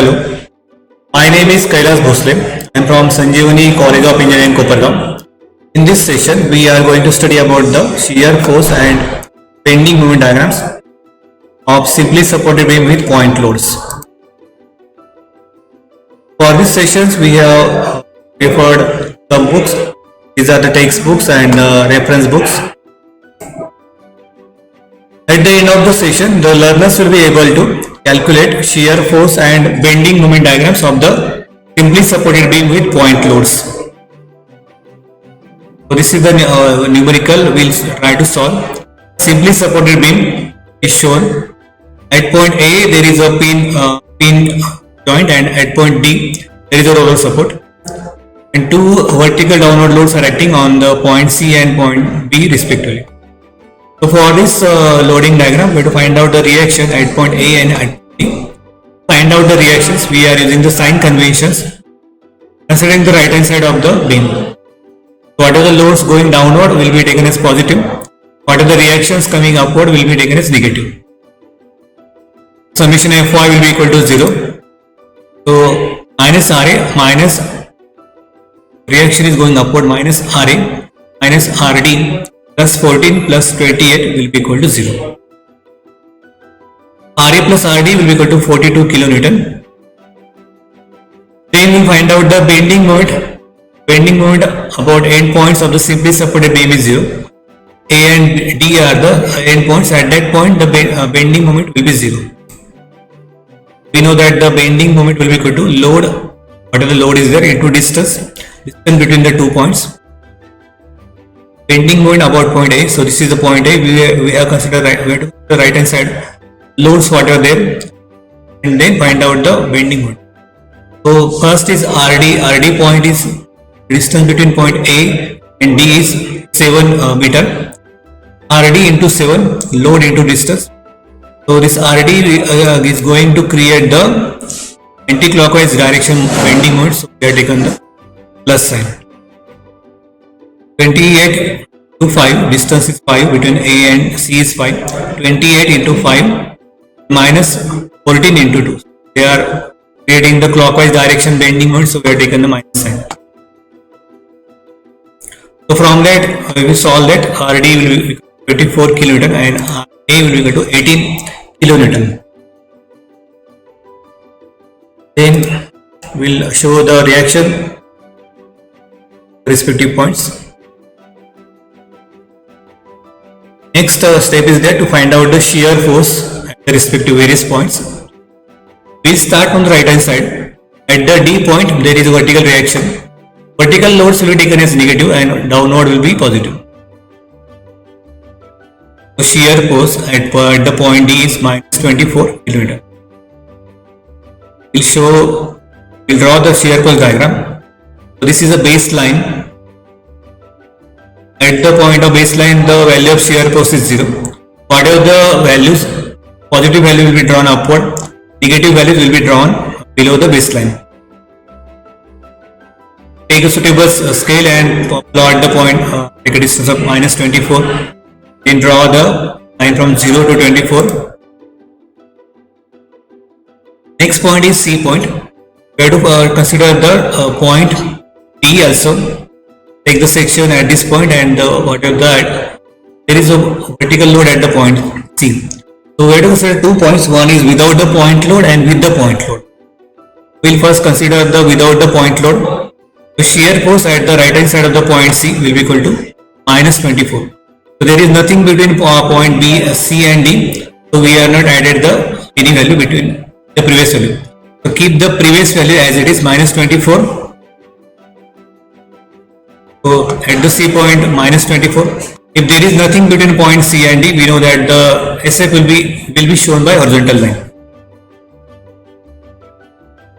Hello, my name is Kailas Bhosle. I am from Sanjeevani College of Engineering, Kopargaon. In this session, we are going to study about the shear force and bending moment diagrams of simply supported beam with point loads. For these sessions, we have referred some books. These are the textbooks and reference books. At the end of the session, the learners will be able to calculate shear force and bending moment diagrams of the simply supported beam with point loads. So this is the numerical we'll try to solve. Simply supported beam is shown. At point A there is a pin joint, and at point D there is a roller support. And two vertical downward loads are acting on the point C and point B respectively. So for this loading diagram, we have to find out the reaction at point A and at B. Find out the reactions, we are using the sign conventions considering the right hand side of the beam. So what are the loads going downward will be taken as positive. What are the reactions coming upward will be taken as negative. Summation Fy will be equal to 0. So minus Ra minus reaction is going upward minus Ra minus Rd plus 14 plus 28 will be equal to 0. Ra plus Rd will be equal to 42 kilonewton. Then we will find out the bending moment. Bending moment about end points of the simply supported beam is 0. A and D are the end points. At that point the bending moment will be 0. We know that the bending moment will be equal to load, whatever the load is there, into distance between the 2 points. Bending moment about point A. So this is the point A. We have considered the right hand side loads what are there, and then find out the bending moment. So first is RD. RD point is distance between point A and D is 7 meter. RD into 7 load into distance. So this RD is going to create the anti-clockwise direction bending moment. So we have taken the plus sign. 28 to 5, distance is 5, between A and C is 5. 28 into 5 minus 14 into 2. They are creating the clockwise direction bending moment, so we have taken the minus sign. So from that we will solve that. RD will be 24 kilonewton and A will be equal to 18 kilonewton. Then we will show the reaction respective points. Next step is there to find out the shear force at the respective various points. We start from the right hand side. At the D point there is a vertical reaction. Vertical loads will be taken as negative and downward will be positive. So shear force at the point D is minus 24 kilonewton. We'll draw the shear force diagram. So this is a baseline. At the point of baseline, the value of shear force is 0. Whatever the values, positive value will be drawn upward, negative values will be drawn below the baseline. Take a suitable scale and plot the point, take a distance of minus 24. Then draw the line from 0 to 24. Next point is C point. We have to consider the point D also. Take the section at this point and whatever that there is a vertical load at the point C. So we have to consider 2 points. One is without the point load and with the point load. We will first consider the without the point load. The shear force at the right hand side of the point C will be equal to minus 24. So there is nothing between point B, C and D. So we are not added the any value between the previous value. So keep the previous value as it is, minus 24. So at the C point minus 24. If there is nothing between point C and D, we know that the SF will be shown by horizontal line.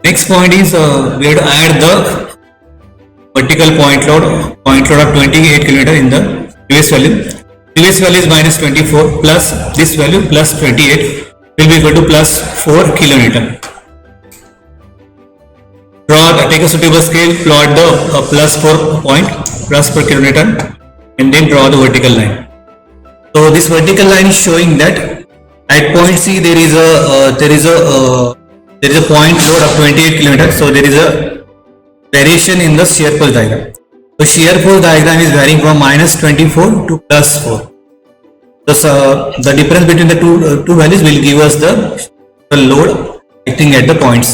Next point is we have to add the vertical point load of 28 km in the previous value. Previous value is minus 24 plus this value plus 28 will be equal to plus 4 kilonewton. Take a suitable scale, plot the plus 4 point, plus per kilonewton, and then draw the vertical line. So this vertical line is showing that at point C there is there is a point load of 28 kN, so there is a variation in the shear force diagram. So shear force diagram is varying from -24 to +4. So the difference between the two values will give us the load acting at the points.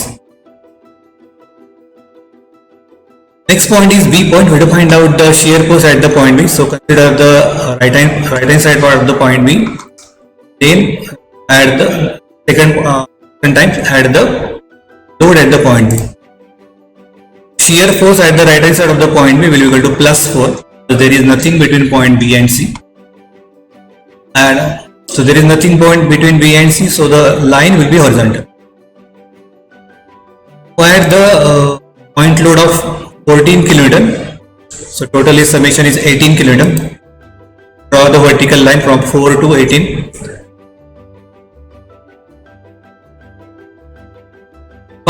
Next point is B point. We have to find out the shear force at the point B. So consider the right hand side part of the point B. Then add the second time add the load at the point B. Shear force at the right hand side of the point B will be equal to +4. So there is nothing between point B and C. And so there is nothing point between B and C. So the line will be horizontal. Acquire the point load of 14 kN. So totally summation is 18 kN. Draw the vertical line from 4 to 18.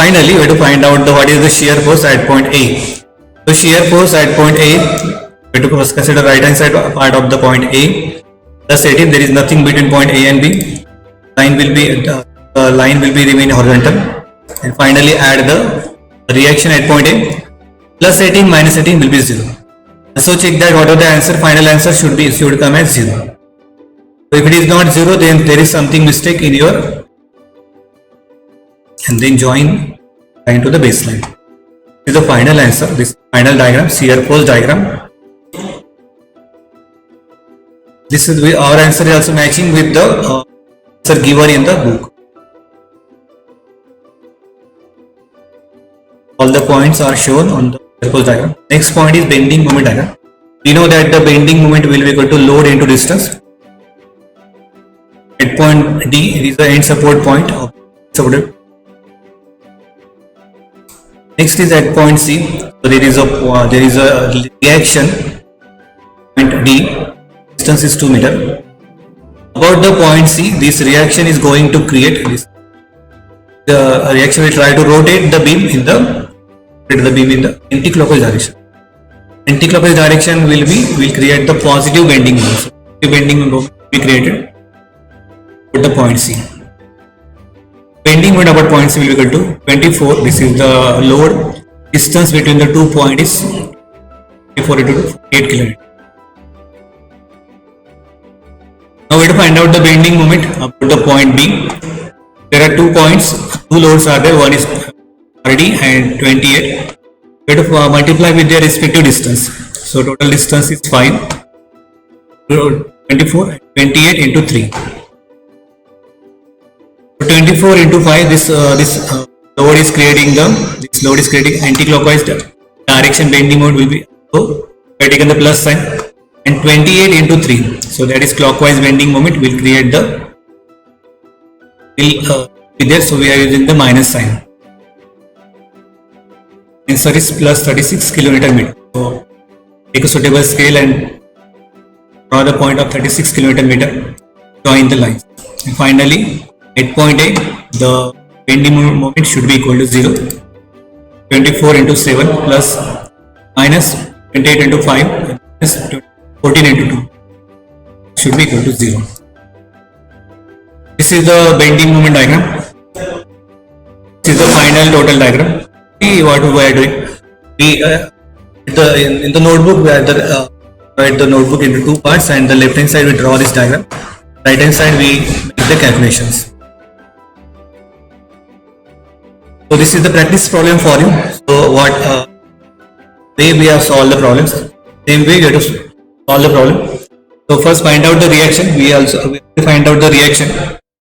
Finally, we have to find out what is the shear force at point A. So shear force at point A, we have to first consider right hand side part of the point A. Plus 18, there is nothing between point A and B. Line will be remain horizontal. And finally, add the reaction at point A. Plus 18 minus 18 will be 0. So check that whatever the answer, final answer should come as 0. So if it is not 0, then there is something mistake in your, and then join line to the baseline. This is the final answer, this final diagram, shear force diagram. This is our answer is also matching with the answer given in the book. All the points are shown on the shear force diagram. Next point is bending moment diagram. We know that the bending moment will be equal to load into distance. At point D, it is the end support point of supported. Next is at point C. So there is a reaction. Point D, distance is 2 meters. About the point C, this reaction is going to create this. The reaction will try to rotate the beam in the anti-clockwise direction. Anti-clockwise direction will create the positive bending moment. So positive bending moment will be created at the point C. Bending moment about point C will be equal to 24. This is the load. Distance between the 2 points is 24 into 8 kN. Now we have to find out the bending moment about the point B. There are 2 points, 2 loads are there. One is RD and 28. We have to multiply with their respective distance. So total distance is 5. 24 and 28 into 3. So 24 into 5. This load is creating anti-clockwise direction. Bending moment will be, so we have taken the plus sign, and 28 into 3. So that is clockwise bending moment will create the will be there. So we are using the minus sign. Answer is plus 36 kN. So take a suitable scale and draw the point of 36 kN. Join the lines. And finally, at point A, the bending moment should be equal to 0. 24 into 7 plus minus 28 into 5 plus 14 into 2 should be equal to 0. This is the bending moment diagram. This is the final total diagram. See what we are doing. In the notebook, we divide the notebook into 2 parts, and the left hand side we draw this diagram. Right hand side we make the calculations. So this is the practice problem for you. So what way we have solved the problems. Same way you have to solve the problem. So first find out the reaction. We have to find out the reaction.